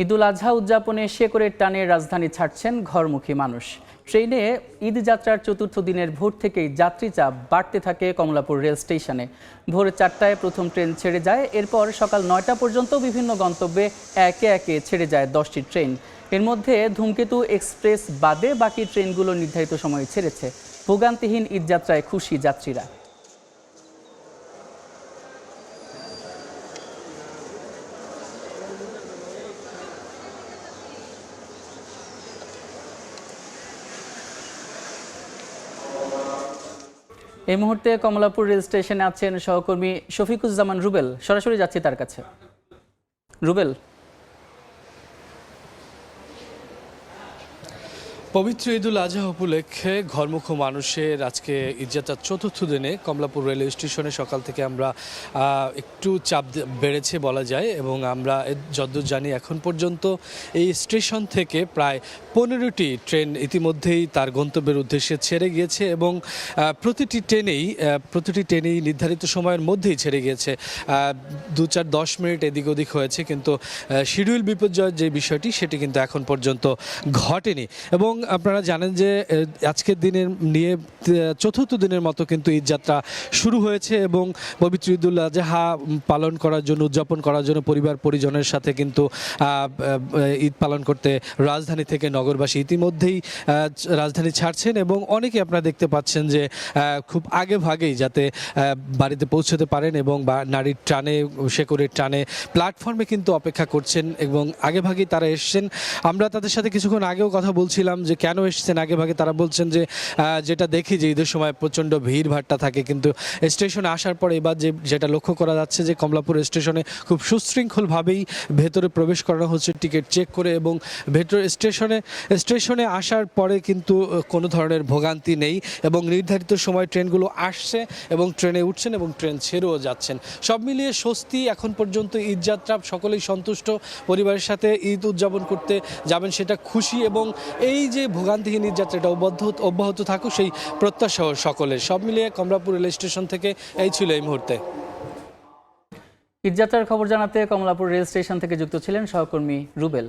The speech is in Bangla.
ঈদুল আজহা উদযাপনে শেকড়ের টানে রাজধানী ছাড়ছেন ঘরমুখী মানুষ। ট্রেনে ঈদ যাত্রার চতুর্থ দিনের ভোর থেকেই যাত্রী চাপ বাড়তে থাকে কমলাপুর রেল স্টেশনে। ভোর 4টায় প্রথম ট্রেন ছেড়ে যায়, এরপর সকাল 9টা পর্যন্ত বিভিন্ন গন্তব্যে একে একে ছেড়ে যায় 10টি ট্রেন। এর মধ্যে ধূমকেতু এক্সপ্রেস বাদে বাকি ট্রেনগুলো নির্ধারিত সময়ে ছেড়েছে। ভোগান্তিহীন ঈদযাত্রায় খুশি যাত্রীরা। এই মুহূর্তে কমলাপুর রেল স্টেশনে আছেন সহকর্মী শফিকুজ্জামান রুবেল। সরাসরি যাচ্ছি তার কাছে। রুবেল, পবিত্র ঈদুল আজহা উপলক্ষে ঘরমুখী মানুষের আজকে ঈদযাত্রার চতুর্থ দিনে কমলাপুর রেলওয়ে স্টেশনে সকাল থেকে আমরা একটু চাপ বেড়েছে বলা যায়, এবং আমরা যতদূর জানি এখন পর্যন্ত এই স্টেশন থেকে প্রায় 15টি ট্রেন ইতিমধ্যেই তার গন্তব্যের উদ্দেশ্যে ছেড়ে গিয়েছে, এবং প্রতিটি ট্রেনেই নির্ধারিত সময়ের মধ্যেই ছেড়ে গিয়েছে। 2-4-10 মিনিট এদিক ওদিক হয়েছে, কিন্তু শিডিউল বিপর্যয়ের যে বিষয়টি সেটি কিন্তু এখন পর্যন্ত ঘটেনি। এবং আপনারা জানেন যে আজকের দিনের নিয়ে চতুর্থ দিনের মতো কিন্তু ঈদযাত্রা শুরু হয়েছে, এবং পবিত্র ঈদুল আজহা পালন করার জন্য, উদযাপন করার জন্য পরিবার পরিজনের সাথে কিন্তু ঈদ পালন করতে রাজধানী থেকে নগরবাসী ইতিমধ্যেই রাজধানী ছাড়ছেন, এবং অনেকে আপনারা দেখতে পাচ্ছেন যে খুব আগে ভাগেই যাতে বাড়িতে পৌঁছতে পারেন, এবং নারীর টানে, শেকড়ের টানে প্ল্যাটফর্মে কিন্তু অপেক্ষা করছেন, এবং আগে ভাগেই তারা এসছেন। আমরা তাদের সাথে কিছুক্ষণ আগেও কথা বলছিলাম যে কেন এসেছেন আগে ভাগে। তারা বলছেন যে যেটা দেখি যে ঈদের সময় প্রচণ্ড ভিড় ভাট্টা থাকে, কিন্তু স্টেশনে আসার পরে এবার যেটা লক্ষ্য করা যাচ্ছে যে কমলাপুর স্টেশনে খুব সুশৃঙ্খলভাবেই ভেতরে প্রবেশ করানো হচ্ছে টিকিট চেক করে, এবং ভেতরে স্টেশনে আসার পরে কিন্তু কোনো ধরনের ভোগান্তি নেই, এবং নির্ধারিত সময় ট্রেনগুলো আসছে এবং ট্রেনে উঠছেন এবং ট্রেন ছেড়েও যাচ্ছেন। সব মিলিয়ে স্বস্তি এখন পর্যন্ত। ঈদযাত্রা সকলেই সন্তুষ্ট, পরিবারের সাথে ঈদ উদযাপন করতে যাবেন সেটা খুশি, এবং এই যে ভোগান্তিহীন ঈদযাত্রাটা অব্যাহত থাকুক সেই প্রত্যাশা সকলের। সব মিলিয়ে কমলাপুর রেল স্টেশন থেকে এই ছিল এই মুহূর্তে। ঈদযাত্রার খবর জানাতে কমলাপুর রেল স্টেশন থেকে যুক্ত ছিলেন সহকর্মী রুবেল।